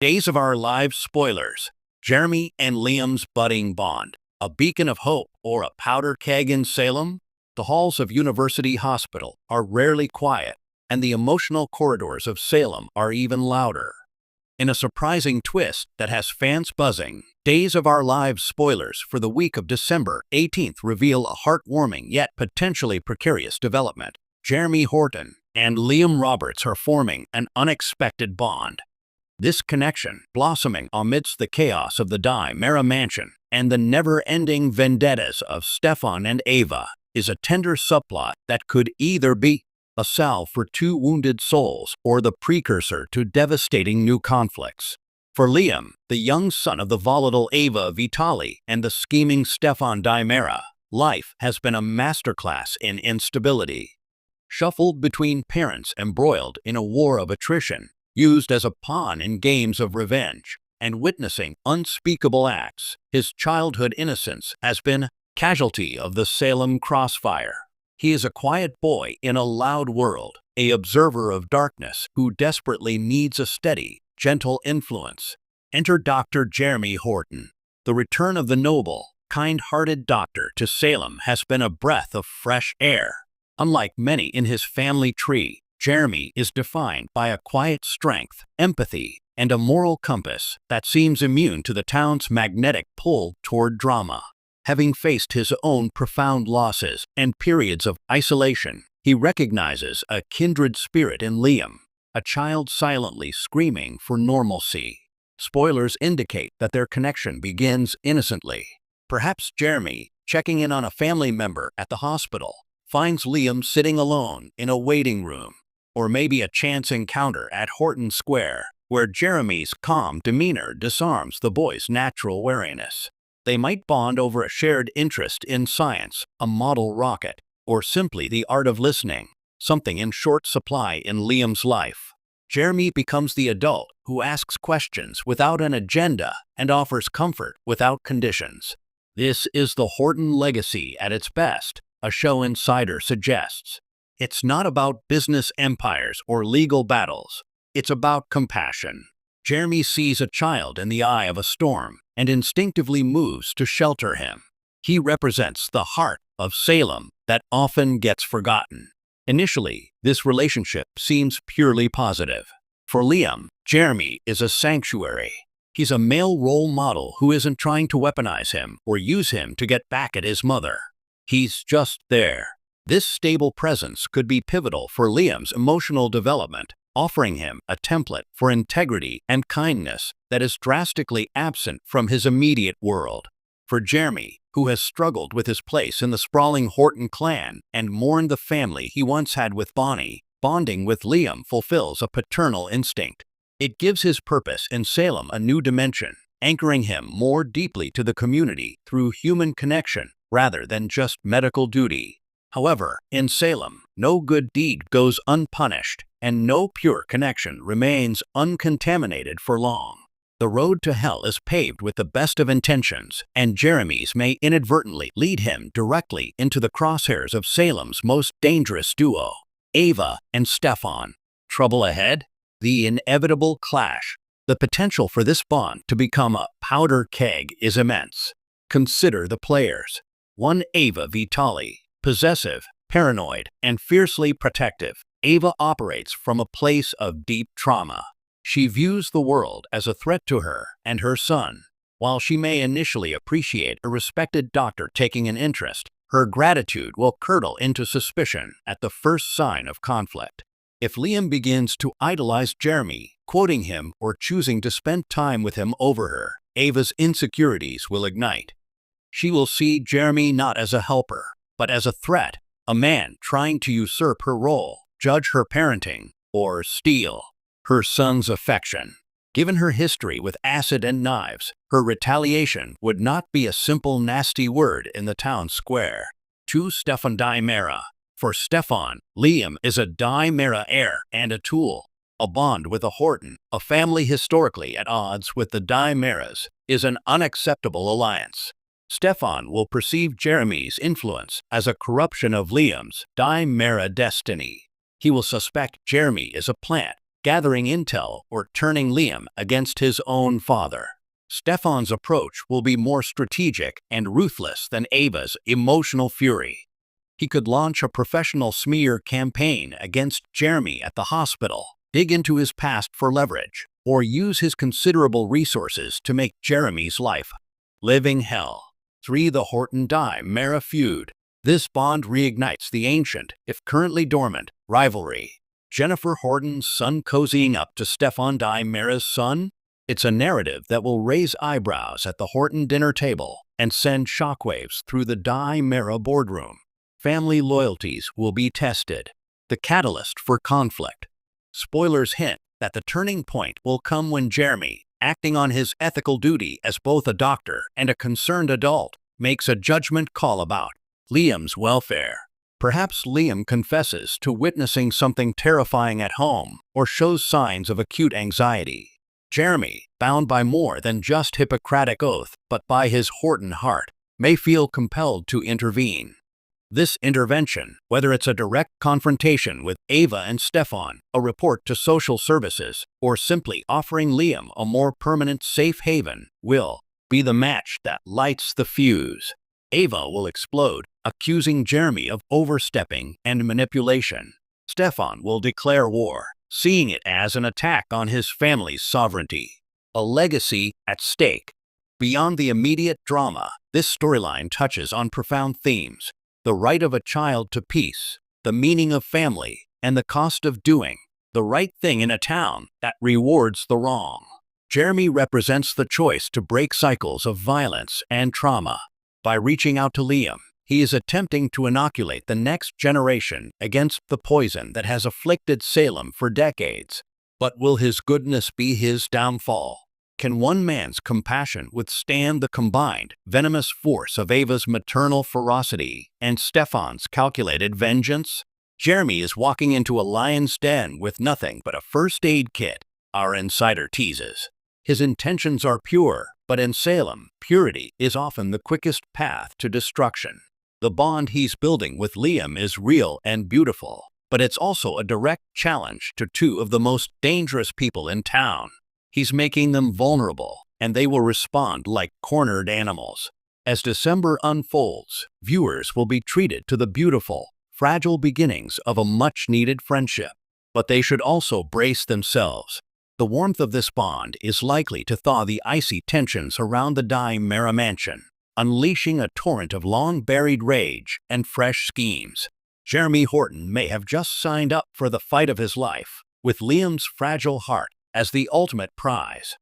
Days of Our Lives spoilers. Jeremy and Liam's budding bond. A beacon of hope or a powder keg in Salem? The halls of University Hospital are rarely quiet, and the emotional corridors of Salem are even louder. In a surprising twist that has fans buzzing, Days of Our Lives spoilers for the week of December 18th reveal a heartwarming yet potentially precarious development. Jeremy Horton and Liam Roberts are forming an unexpected bond. This connection, blossoming amidst the chaos of the Mera mansion and the never-ending vendettas of Stefan and Ava, is a tender subplot that could either be a salve for two wounded souls or the precursor to devastating new conflicts. For Liam, the young son of the volatile Ava Vitali and the scheming Stefan Mera, life has been a masterclass in instability. Shuffled between parents embroiled in a war of attrition, used as a pawn in games of revenge, and witnessing unspeakable acts, his childhood innocence has been casualty of the Salem crossfire. He is a quiet boy in a loud world, an observer of darkness who desperately needs a steady, gentle influence. Enter Dr. Jeremy Horton. The return of the noble, kind-hearted doctor to Salem has been a breath of fresh air. Unlike many in his family tree, Jeremy is defined by a quiet strength, empathy, and a moral compass that seems immune to the town's magnetic pull toward drama. Having faced his own profound losses and periods of isolation, he recognizes a kindred spirit in Liam, a child silently screaming for normalcy. Spoilers indicate that their connection begins innocently. Perhaps Jeremy, checking in on a family member at the hospital, finds Liam sitting alone in a waiting room. Or maybe a chance encounter at Horton Square, where Jeremy's calm demeanor disarms the boy's natural wariness. They might bond over a shared interest in science, a model rocket, or simply the art of listening, something in short supply in Liam's life. Jeremy becomes the adult who asks questions without an agenda and offers comfort without conditions. This is the Horton legacy at its best, a show insider suggests. It's not about business empires or legal battles. It's about compassion. Jeremy sees a child in the eye of a storm and instinctively moves to shelter him. He represents the heart of Salem that often gets forgotten. Initially, this relationship seems purely positive. For Liam, Jeremy is a sanctuary. He's a male role model who isn't trying to weaponize him or use him to get back at his mother. He's just there. This stable presence could be pivotal for Liam's emotional development, offering him a template for integrity and kindness that is drastically absent from his immediate world. For Jeremy, who has struggled with his place in the sprawling Horton clan and mourned the family he once had with Bonnie, bonding with Liam fulfills a paternal instinct. It gives his purpose in Salem a new dimension, anchoring him more deeply to the community through human connection rather than just medical duty. However, in Salem, no good deed goes unpunished, and no pure connection remains uncontaminated for long. The road to hell is paved with the best of intentions, and Jeremy's may inadvertently lead him directly into the crosshairs of Salem's most dangerous duo, Ava and Stefan. Trouble ahead? The inevitable clash. The potential for this bond to become a powder keg is immense. Consider the players. 1. Ava Vitali. Possessive, paranoid, and fiercely protective, Ava operates from a place of deep trauma. She views the world as a threat to her and her son. While she may initially appreciate a respected doctor taking an interest, her gratitude will curdle into suspicion at the first sign of conflict. If Liam begins to idolize Jeremy, quoting him or choosing to spend time with him over her, Ava's insecurities will ignite. She will see Jeremy not as a helper, but as a threat, a man trying to usurp her role, judge her parenting, or steal her son's affection. Given her history with acid and knives, her retaliation would not be a simple nasty word in the town square. 2. Stefan Mera. For Stefan, Liam is a Mera heir and a tool. A bond with a Horton, a family historically at odds with the Meras, is an unacceptable alliance. Stefan will perceive Jeremy's influence as a corruption of Liam's Mera destiny. He will suspect Jeremy is a plant, gathering intel or turning Liam against his own father. Stefan's approach will be more strategic and ruthless than Ava's emotional fury. He could launch a professional smear campaign against Jeremy at the hospital, dig into his past for leverage, or use his considerable resources to make Jeremy's life living hell. 3. The Horton-Di-Mera feud. This bond reignites the ancient, if currently dormant, rivalry. Jennifer Horton's son cozying up to Stefan-Di-Mera's son? It's a narrative that will raise eyebrows at the Horton dinner table and send shockwaves through the Di-Mera boardroom. Family loyalties will be tested. The catalyst for conflict. Spoilers hint that the turning point will come when Jeremy, acting on his ethical duty as both a doctor and a concerned adult, makes a judgment call about Liam's welfare. Perhaps Liam confesses to witnessing something terrifying at home or shows signs of acute anxiety. Jeremy, bound by more than just Hippocratic oath but by his Horton heart, may feel compelled to intervene. This intervention, whether it's a direct confrontation with Ava and Stefan, a report to social services, or simply offering Liam a more permanent safe haven, will be the match that lights the fuse. Ava will explode, accusing Jeremy of overstepping and manipulation. Stefan will declare war, seeing it as an attack on his family's sovereignty. A legacy at stake. Beyond the immediate drama, this storyline touches on profound themes: the right of a child to peace, the meaning of family, and the cost of doing the right thing in a town that rewards the wrong. Jeremy represents the choice to break cycles of violence and trauma. By reaching out to Liam, he is attempting to inoculate the next generation against the poison that has afflicted Salem for decades. But will his goodness be his downfall? Can one man's compassion withstand the combined, venomous force of Ava's maternal ferocity and Stefan's calculated vengeance? Jeremy is walking into a lion's den with nothing but a first aid kit, our insider teases. His intentions are pure, but in Salem, purity is often the quickest path to destruction. The bond he's building with Liam is real and beautiful, but it's also a direct challenge to two of the most dangerous people in town. He's making them vulnerable, and they will respond like cornered animals. As December unfolds, viewers will be treated to the beautiful, fragile beginnings of a much-needed friendship. But they should also brace themselves. The warmth of this bond is likely to thaw the icy tensions around the Di-Mera mansion, unleashing a torrent of long-buried rage and fresh schemes. Jeremy Horton may have just signed up for the fight of his life, with Liam's fragile heart as the ultimate prize.